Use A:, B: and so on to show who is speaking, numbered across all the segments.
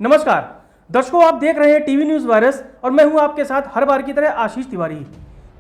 A: नमस्कार दर्शकों, आप देख रहे हैं टीवी न्यूज वायरस और मैं हूं आपके साथ हर बार की तरह आशीष तिवारी।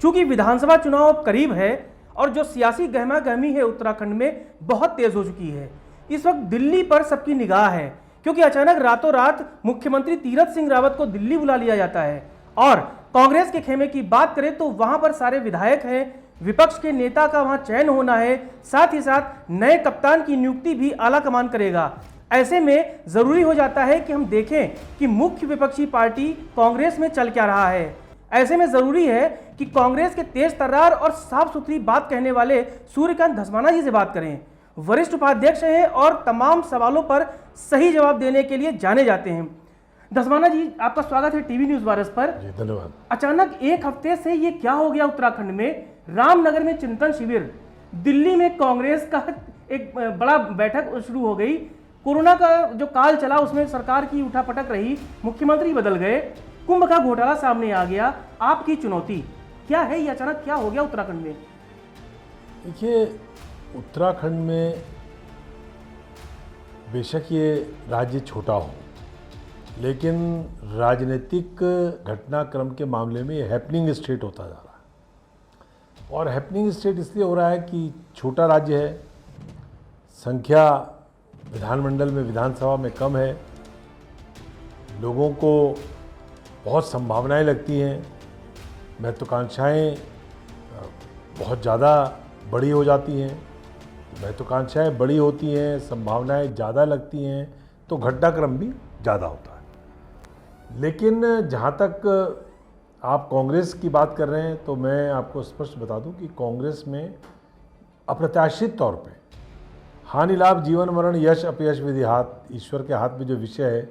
A: चूंकि विधानसभा चुनाव करीब है और जो सियासी गहमा गहमी है उत्तराखंड में बहुत तेज हो चुकी है। इस वक्त दिल्ली पर सबकी निगाह है क्योंकि अचानक रातों रात मुख्यमंत्री तीरथ सिंह रावत को दिल्ली बुला लिया जाता है। और कांग्रेस के खेमे की बात करें तो वहां पर सारे विधायक हैं, विपक्ष के नेता का वहां चयन होना है, साथ ही साथ नए कप्तान की नियुक्ति भी आला कमान करेगा। ऐसे में जरूरी हो जाता है कि हम देखें कि मुख्य विपक्षी पार्टी कांग्रेस में चल क्या रहा है। ऐसे में जरूरी है कि कांग्रेस के तेज तर्रार और साफ सुथरी बात कहने वाले सूर्यकांत धस्माना जी से बात करें। वरिष्ठ उपाध्यक्ष हैं और तमाम सवालों पर सही जवाब देने के लिए जाने जाते हैं। धस्माना जी, आपका स्वागत है टीवी न्यूज वायरस पर।
B: धन्यवाद।
A: अचानक एक हफ्ते से ये क्या हो गया उत्तराखंड में? रामनगर में चिंतन शिविर, दिल्ली में कांग्रेस का एक बड़ा बैठक शुरू हो गई। कोरोना का जो काल चला उसमें सरकार की उठापटक रही, मुख्यमंत्री बदल गए, कुंभ का घोटाला सामने आ गया। आपकी चुनौती क्या है? ये अचानक क्या हो गया उत्तराखंड में?
B: देखिए, उत्तराखंड में बेशक ये राज्य छोटा हो, लेकिन राजनीतिक घटनाक्रम के मामले में ये हैपनिंग स्टेट होता जा रहा है। और हैपनिंग स्टेट इसलिए हो रहा है कि छोटा राज्य है, संख्या विधानमंडल में, विधानसभा में कम है, लोगों को बहुत संभावनाएं लगती हैं, महत्वाकांक्षाएं बहुत ज़्यादा बड़ी हो जाती हैं। महत्वाकांक्षाएं बड़ी होती हैं, संभावनाएं ज़्यादा लगती हैं, तो घटनाक्रम भी ज़्यादा होता है। लेकिन जहाँ तक आप कांग्रेस की बात कर रहे हैं तो मैं आपको स्पष्ट बता दूं कि कांग्रेस में अप्रत्याशित तौर पे हानि लाभ, जीवन मरण, यश अपयश, विधि हाथ, ईश्वर के हाथ में जो विषय है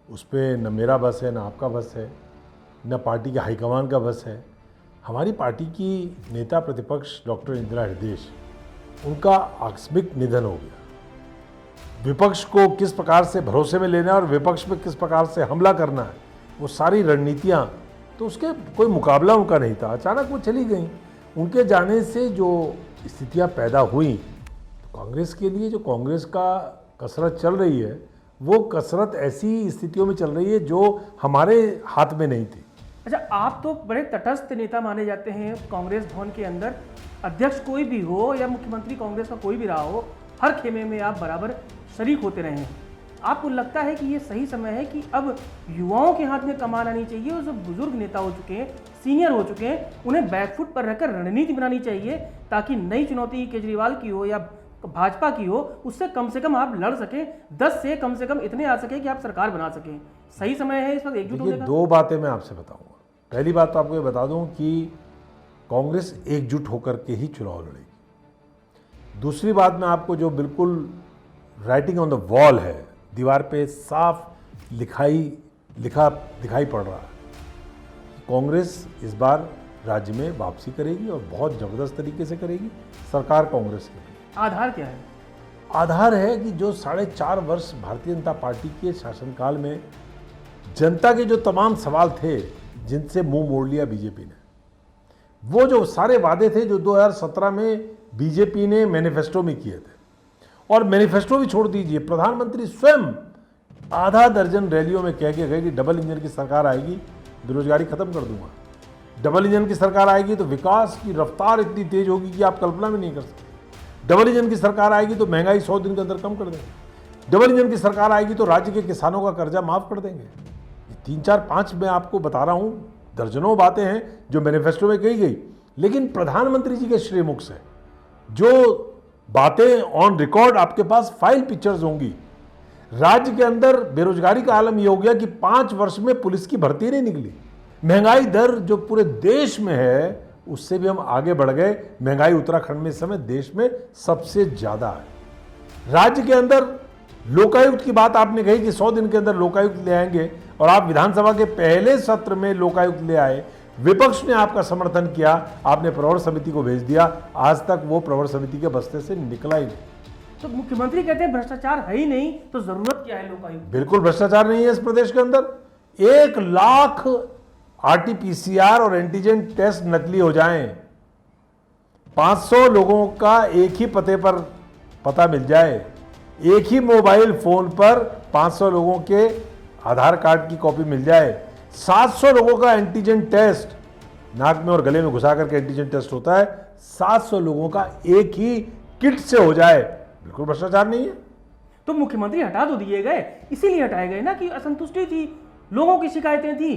B: उस पर न मेरा बस है, न आपका बस है, न पार्टी के हाईकमान का बस है। हमारी पार्टी की नेता प्रतिपक्ष डॉक्टर इंदिरा हृदयेश, उनका आकस्मिक निधन हो गया। विपक्ष को किस प्रकार से भरोसे में लेना है और विपक्ष पे किस प्रकार से हमला करना है, वो सारी रणनीतियाँ, तो उसके कोई मुकाबला उनका नहीं था। अचानक वो चली गई। उनके जाने से जो स्थितियाँ पैदा हुई, कांग्रेस के लिए जो कांग्रेस का कसरत चल रही है, वो कसरत ऐसी स्थितियों में चल रही है जो हमारे हाथ में नहीं थी।
A: अच्छा, आप तो बड़े तटस्थ नेता माने जाते हैं कांग्रेस भवन के अंदर। अध्यक्ष कोई भी हो या मुख्यमंत्री कांग्रेस का कोई भी रहा हो, हर खेमे में आप बराबर शरीक होते रहे हैं। आपको लगता है कि ये सही समय है कि अब युवाओं के हाथ में कमान आनी चाहिए और जो बुजुर्ग नेता हो चुके हैं, सीनियर हो चुके हैं, उन्हें बैकफुट पर रहकर रणनीति बनानी चाहिए ताकि नई चुनौती केजरीवाल की हो या भाजपा की हो, उससे कम आप लड़ सकें, 10 से कम इतने आ सके कि आप सरकार बना सकें। सही समय है इस वक्त एकजुट होने का।
B: दो बातें मैं आपसे बताऊंगा। पहली बात तो आपको ये बता दूं कि कांग्रेस एकजुट होकर के ही चुनाव लड़ेगी। दूसरी बात मैं आपको जो बिल्कुल राइटिंग ऑन द वॉल है, दीवार पे साफ दिखाई पड़ रहा है, कांग्रेस इस बार राज्य में वापसी करेगी और बहुत जबरदस्त तरीके से करेगी। सरकार कांग्रेस की।
A: आधार क्या है?
B: आधार है कि जो 4.5 वर्ष भारतीय जनता पार्टी के शासनकाल में जनता के जो तमाम सवाल थे जिनसे मुंह मोड़ लिया बीजेपी ने, वो जो सारे वादे थे जो 2017 में बीजेपी ने मैनिफेस्टो में किए थे, और मैनिफेस्टो भी छोड़ दीजिए, प्रधानमंत्री स्वयं आधा दर्जन रैलियों में कह के गए कि डबल इंजन की सरकार आएगी, बेरोजगारी खत्म कर दूंगा। डबल इंजन की सरकार आएगी तो विकास की रफ्तार इतनी तेज होगी कि आप कल्पना भी नहीं कर सकते। डबल इंजन की सरकार आएगी तो महंगाई 100 दिन के अंदर कम कर देंगे। डबल इंजन की सरकार आएगी तो राज्य के किसानों का कर्जा माफ कर देंगे। 3, 4, 5 मैं आपको बता रहा हूं, दर्जनों बातें हैं जो मैनिफेस्टो में कही गई। लेकिन प्रधानमंत्री जी के श्रीमुख से जो बातें ऑन रिकॉर्ड आपके पास फाइल पिक्चर्स होंगी, राज्य के अंदर बेरोजगारी का आलम यह हो गया कि 5 वर्ष में पुलिस की भर्ती नहीं निकली। महंगाई दर जो पूरे देश में है उससे भी हम आगे बढ़ गए। महंगाई उत्तराखंड में इस समय देश में सबसे ज्यादा है। राज्य के अंदर लोकायुक्त की बात आपने कही कि 100 दिन के अंदर लोकायुक्त ले आएंगे, और आप विधानसभा के पहले सत्र में लोकायुक्त ले आए। विपक्ष ने आपका समर्थन किया, आपने प्रवर समिति को भेज दिया। आज तक वो प्रवर समिति के बस्ते से निकला ही नहीं।
A: तो मुख्यमंत्री कहते हैं भ्रष्टाचार है ही नहीं, तो जरूरत क्या है लोकायुक्त?
B: बिल्कुल भ्रष्टाचार नहीं है इस प्रदेश के अंदर। 1 लाख RT-PCR और एंटीजन टेस्ट नकली हो जाएं, 500 लोगों का एक ही पते पर पता मिल जाए, एक ही मोबाइल फोन पर 500 लोगों के आधार कार्ड की कॉपी मिल जाए, 700 लोगों का एंटीजन टेस्ट, नाक में और गले में घुसा करके एंटीजन टेस्ट होता है, 700 लोगों का एक ही किट से हो जाए, बिल्कुल भ्रष्टाचार नहीं है।
A: तो मुख्यमंत्री हटा तो दिए गए, इसीलिए हटाए गए ना कि असंतुष्टि थी, लोगों की शिकायतें थी,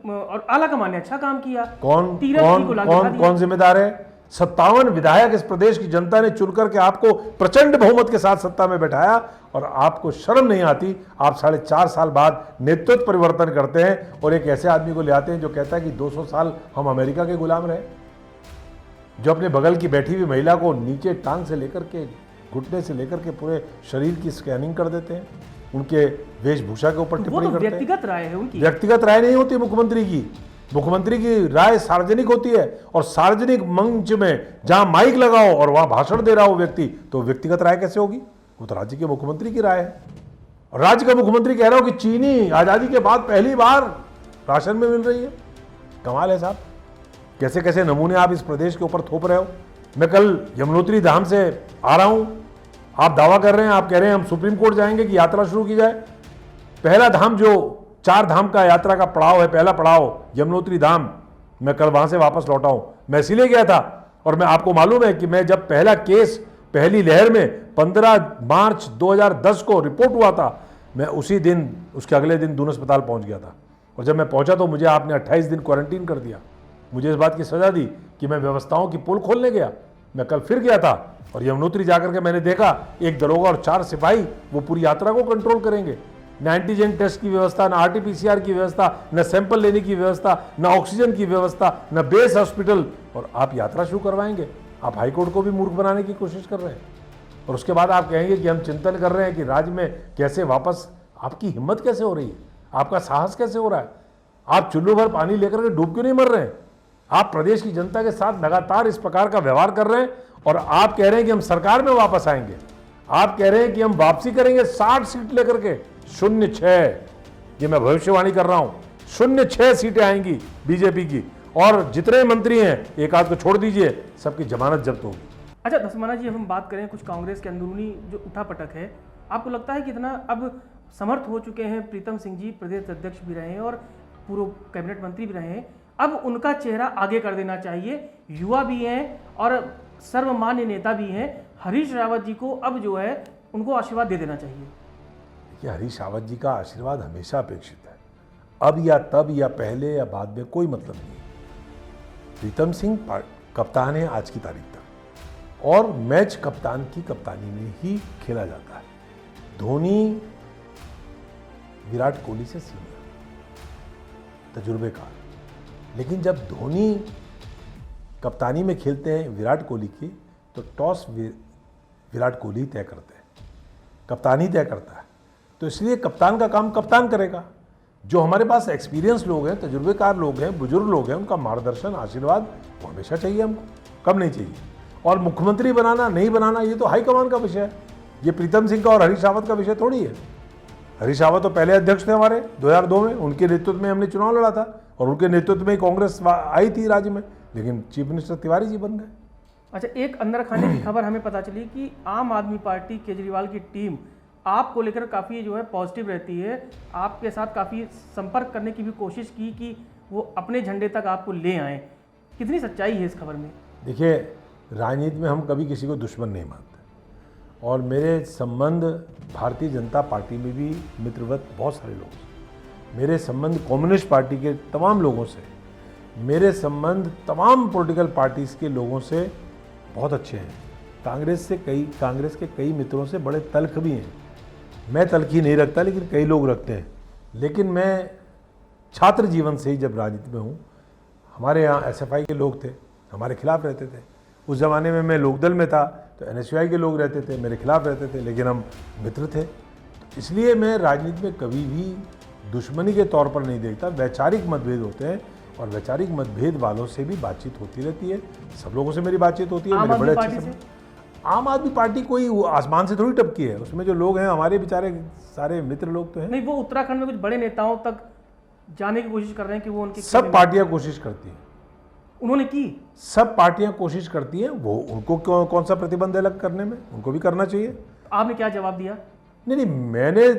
A: और आला कमान ने अच्छा काम किया।
B: कौन
A: तीरथ जी को लाके हटा दिया।
B: कौन जिम्मेदार है? 57 विधायक इस प्रदेश की जनता ने चुन करके आपको प्रचंड बहुमत के साथ सत्ता में बैठाया, और आपको शर्म नहीं आती? आप 4.5 साल बाद नेतृत्व परिवर्तन करते हैं और एक ऐसे आदमी को ले आते हैं जो कहता है कि 200 साल हम अमेरिका के गुलाम रहे, जो अपने बगल की बैठी हुई महिला को नीचे टांग से लेकर के, घुटने से लेकर के पूरे शरीर की स्कैनिंग कर देते हैं, उनके वेशभूषा के ऊपर टिप्पणी करते हैं।
A: व्यक्तिगत राय है उनकी।
B: व्यक्तिगत राय नहीं होती मुख्यमंत्री की। मुख्यमंत्री की राय सार्वजनिक होती है, और सार्वजनिक मंच में जहां माइक लगाओ और वहां भाषण दे रहा हो व्यक्ति, तो व्यक्तिगत राय कैसे होगी? वो तो राज्य के मुख्यमंत्री की राय है। और राज्य का मुख्यमंत्री कह रहा हो कि चीनी आजादी के बाद पहली बार राशन में मिल रही है। कमाल है साहब, कैसे कैसे नमूने आप इस प्रदेश के ऊपर थोप रहे हो। मैं कल यमुनोत्री धाम से आ रहा हूं, आप दावा कर रहे हैं, आप कह रहे हैं हम सुप्रीम कोर्ट जाएंगे कि यात्रा शुरू की जाए। पहला धाम जो 4 धाम का यात्रा का पड़ाव है, पहला पड़ाव यमुनोत्री धाम, मैं कल वहां से वापस लौटा हूं। मैं इसीलिए गया था, और मैं आपको मालूम है कि मैं जब पहला केस पहली लहर में 15 मार्च 2010 को रिपोर्ट हुआ था, मैं उसी दिन, उसके अगले दिन दून अस्पताल पहुंच गया था। और जब मैं पहुंचा तो मुझे आपने 28 दिन क्वारंटीन कर दिया, मुझे इस बात की सजा दी कि मैं व्यवस्थाओं की पोल खोलने गया। मैं कल फिर गया था, और यमुनोत्री जाकर के मैंने देखा एक दरोगा और 4 सिपाही वो पूरी यात्रा को कंट्रोल करेंगे। न एंटीजन टेस्ट की व्यवस्था, न आरटीपीसीआर की व्यवस्था, न सैंपल लेने की व्यवस्था, न ऑक्सीजन की व्यवस्था, न बेस हॉस्पिटल, और आप यात्रा शुरू करवाएंगे। आप हाईकोर्ट को भी मूर्ख बनाने की कोशिश कर रहे हैं, और उसके बाद आप कहेंगे कि हम चिंतन कर रहे हैं कि राज्य में कैसे वापस, आपकी हिम्मत कैसे हो रही है, आपका साहस कैसे हो रहा है? आप चुल्लू भर पानी लेकर के डूब क्यों नहीं मर रहे हैं? आप प्रदेश की जनता के साथ लगातार इस प्रकार का व्यवहार कर रहे हैं, और आप कह रहे हैं कि हम सरकार में वापस आएंगे, आप कह रहे हैं कि हम वापसी करेंगे 60 सीट लेकर के, 06, ये मैं भविष्यवाणी कर रहा हूं, 06 सीटें आएंगी बीजेपी की, और जितने मंत्री हैं एक आध को छोड़ दीजिए, सबकी जमानत जब्त होगी।
A: अच्छा धर्माना जी, अब हम बात करें कुछ कांग्रेस के अंदरूनी जो उठापटक है, आपको लगता है कि इतना अब समर्थ हो चुके हैं? प्रीतम सिंह जी प्रदेश अध्यक्ष भी रहे हैं और पूर्व कैबिनेट मंत्री भी रहे हैं, अब उनका चेहरा आगे कर देना चाहिए, युवा भी हैं और सर्वमान्य नेता भी हैं, हरीश रावत जी को अब जो है उनको आशीर्वाद दे देना चाहिए।
B: देखिए, हरीश रावत जी का आशीर्वाद हमेशा अपेक्षित है, अब या तब या पहले या बाद में कोई मतलब नहीं। प्रीतम सिंह कप्तान है आज की तारीख तक, और मैच कप्तान की कप्तानी में ही खेला जाता है। धोनी विराट कोहली से सीनियर, तजुर्बेकार, लेकिन जब धोनी कप्तानी में खेलते हैं विराट कोहली की, तो टॉस विराट कोहली तय करते हैं, कप्तान ही तय करता है। तो इसलिए कप्तान का काम कप्तान करेगा। जो हमारे पास एक्सपीरियंस लोग हैं, तजुर्बेकार लोग हैं, बुजुर्ग लोग हैं, उनका मार्गदर्शन, आशीर्वाद वो हमेशा चाहिए हमको, कम नहीं चाहिए। और मुख्यमंत्री बनाना नहीं बनाना ये तो हाईकमान का विषय है, ये प्रीतम सिंह का और हरीश रावत का विषय थोड़ी है। हरीश रावत तो पहले अध्यक्ष थे हमारे 2002 में, उनके नेतृत्व में हमने चुनाव लड़ा था, और उनके नेतृत्व में कांग्रेस आई थी राज्य में, लेकिन चीफ मिनिस्टर तिवारी जी बन गए।
A: अच्छा, एक अंदर खाने की खबर हमें पता चली कि आम आदमी पार्टी केजरीवाल की टीम आपको लेकर काफ़ी जो है पॉजिटिव रहती है, आपके साथ काफ़ी संपर्क करने की भी कोशिश की कि वो अपने झंडे तक आपको ले आएँ, कितनी सच्चाई है इस खबर में?
B: देखिए, राजनीति में हम कभी किसी को दुश्मन नहीं मानते, और मेरे संबंध भारतीय जनता पार्टी में भी मित्रवत बहुत सारे लोग हैं, मेरे संबंध कम्युनिस्ट पार्टी के तमाम लोगों से, मेरे संबंध तमाम पॉलिटिकल पार्टीज़ के लोगों से बहुत अच्छे हैं। कांग्रेस के कई मित्रों से बड़े तल्ख भी हैं। मैं तल्खी नहीं रखता, लेकिन कई लोग रखते हैं। लेकिन मैं छात्र जीवन से ही जब राजनीति में हूँ, हमारे यहाँ एसएफआई के लोग थे, हमारे खिलाफ रहते थे। उस ज़माने में मैं लोकदल में था तो एनएसयूआई के लोग रहते थे, मेरे खिलाफ रहते थे, लेकिन हम मित्र थे। तो इसलिए मैं राजनीति में कभी भी दुश्मनी के तौर पर नहीं देखता। वैचारिक मतभेद होते हैं, और वैचारिक मतभेद वालों से भी बातचीत होती रहती है। सब लोगों से मेरी बातचीत होती है, मेरे बड़े अच्छे से। आम आदमी पार्टी कोई आसमान से थोड़ी टपकी है, उसमें जो लोग हैं हमारे बेचारे सारे मित्र लोग तो हैं।
A: नहीं, वो उत्तराखंड में कुछ बड़े नेताओं तक जाने की कोशिश कर रहे हैं कि वो उनकी,
B: सब पार्टियां कोशिश करती हैं,
A: उन्होंने की,
B: सब पार्टियां कोशिश करती हैं। वो उनको कौन सा प्रतिबंध है अलग करने में, उनको भी करना चाहिए।
A: आपने क्या जवाब दिया?
B: नहीं, मैंने,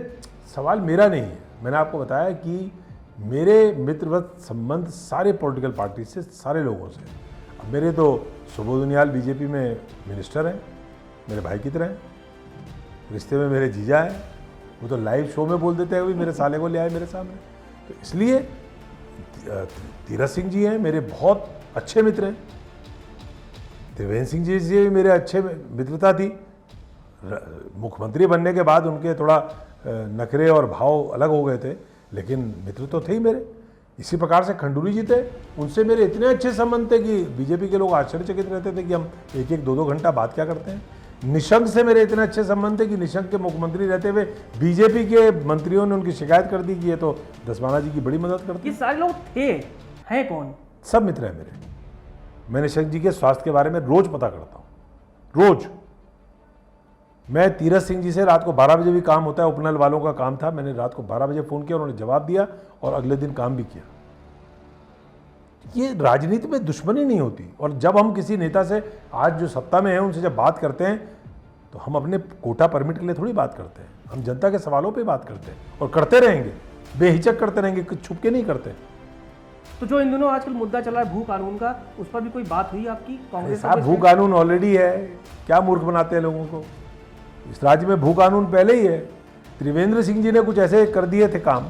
B: सवाल मेरा नहीं है, मैंने आपको बताया कि मेरे मित्रवत संबंध सारे पॉलिटिकल पार्टी से, सारे लोगों से। अब मेरे तो सुबोध उनियाल बीजेपी में मिनिस्टर हैं, मेरे भाई की तरह हैं, रिश्ते में मेरे जीजा हैं, वो तो लाइव शो में बोल देते हैं भी मेरे साले को ले आए मेरे सामने। तो इसलिए तीरथ सिंह जी हैं मेरे बहुत अच्छे मित्र हैं, त्रिवेंद्र सिंह जी से भी मेरे अच्छे मित्रता थी। मुख्यमंत्री बनने के बाद उनके थोड़ा नखरे और भाव अलग हो गए थे, लेकिन मित्र तो थे ही मेरे। इसी प्रकार से खंडूरी जी थे, उनसे मेरे इतने अच्छे संबंध थे कि बीजेपी के लोग आश्चर्यचकित रहते थे कि हम एक एक दो दो घंटा बात क्या करते हैं। निशंक से मेरे इतने अच्छे संबंध थे कि निशंक के मुख्यमंत्री रहते हुए बीजेपी के मंत्रियों ने उनकी शिकायत कर दी कि ये तो दसवाना जी की बड़ी मदद करते
A: ये सारे लोग थे, हैं कौन?
B: सब मित्र हैं मेरे। मैं निशंक जी के स्वास्थ्य के बारे में रोज पता करता हूँ, रोज। मैं तीरथ सिंह जी से रात को 12 बजे भी काम होता है, उपनल वालों का काम था, मैंने रात को 12 बजे फ़ोन किया, उन्होंने जवाब दिया और अगले दिन काम भी किया। ये राजनीति में दुश्मनी नहीं होती। और जब हम किसी नेता से, आज जो सत्ता में है, उनसे जब बात करते हैं तो हम अपने कोटा परमिट के लिए थोड़ी बात करते हैं, हम जनता के सवालों पे बात करते हैं और करते रहेंगे, बेहिचक करते रहेंगे, कुछ छुप के नहीं करते।
A: तो जो इन दिनों आजकल मुद्दा चला है भू कानून का, उस पर भी कोई बात हुई आपकी कांग्रेस?
B: साहब भू कानून ऑलरेडी है, क्या मूर्ख बनाते हैं लोगों को। इस राज्य में भू कानून पहले ही है। त्रिवेंद्र सिंह जी ने कुछ ऐसे कर दिए थे काम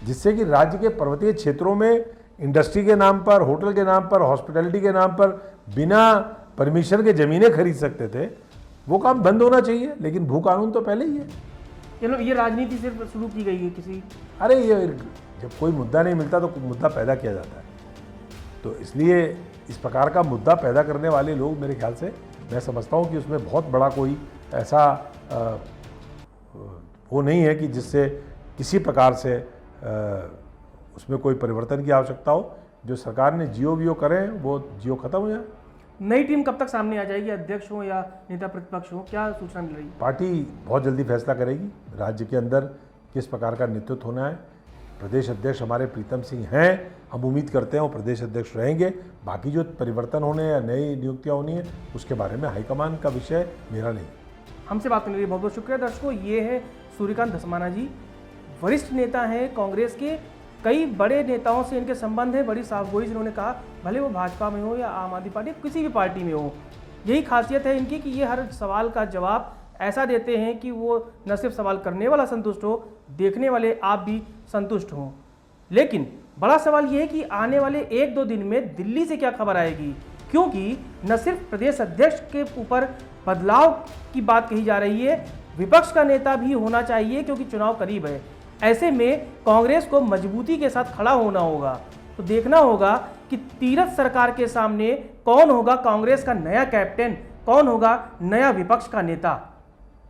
B: जिससे कि राज्य के पर्वतीय क्षेत्रों में इंडस्ट्री के नाम पर, होटल के नाम पर, हॉस्पिटैलिटी के नाम पर बिना परमिशन के ज़मीनें खरीद सकते थे। वो काम बंद होना चाहिए, लेकिन भू कानून तो पहले ही है।
A: ये राजनीति सिर्फ शुरू की गई है किसी?
B: अरे ये जब कोई मुद्दा नहीं मिलता तो मुद्दा पैदा किया जाता है। तो इसलिए इस प्रकार का मुद्दा पैदा करने वाले लोग, मेरे ख्याल से मैं समझता हूँ कि उसमें बहुत बड़ा कोई ऐसा वो नहीं है कि जिससे किसी प्रकार से उसमें कोई परिवर्तन की आवश्यकता हो। जो सरकार ने जियो वियो करें वो जियो खत्म हो जाए।
A: नई टीम कब तक सामने आ जाएगी? अध्यक्ष हो या नेता प्रतिपक्ष हो, क्या सूचना मिल रही है?
B: पार्टी बहुत जल्दी फैसला करेगी राज्य के अंदर किस प्रकार का नेतृत्व होना है। प्रदेश अध्यक्ष हमारे प्रीतम सिंह हैं, हम उम्मीद करते हैं वो प्रदेश अध्यक्ष रहेंगे। बाकी जो परिवर्तन होने या नई नियुक्तियाँ होनी है उसके बारे में हाईकमान का विषय मेरा नहीं।
A: हमसे बात करने के लिए बहुत बहुत शुक्रिया। दर्शकों, ये है सूर्यकांत धस्माना जी, वरिष्ठ नेता हैं कांग्रेस के। कई बड़े नेताओं से इनके संबंध है, बड़ी साफगोई से इन्होंने कहा, भले वो भाजपा में हो या आम आदमी पार्टी, किसी भी पार्टी में हो। यही खासियत है इनकी कि ये हर सवाल का जवाब ऐसा देते हैं कि वो न सिर्फ सवाल करने वाला संतुष्ट हो, देखने वाले आप भी संतुष्ट हों। लेकिन बड़ा सवाल ये है कि आने वाले 1-2 दिन में दिल्ली से क्या खबर आएगी, क्योंकि न सिर्फ प्रदेश अध्यक्ष के ऊपर बदलाव की बात कही जा रही है, विपक्ष का नेता भी होना चाहिए क्योंकि चुनाव करीब है। ऐसे में कांग्रेस को मजबूती के साथ खड़ा होना होगा। तो देखना होगा कि तीरथ सरकार के सामने कौन होगा कांग्रेस का नया कैप्टन, कौन होगा नया विपक्ष का नेता।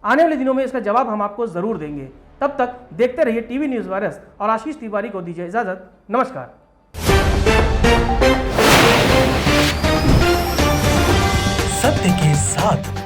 A: आने वाले दिनों में इसका जवाब हम आपको जरूर देंगे। तब तक देखते रहिए टीवी न्यूज़ वायरस और आशीष तिवारी को दीजिए इजाजत। नमस्कार।
C: सत्य के साथ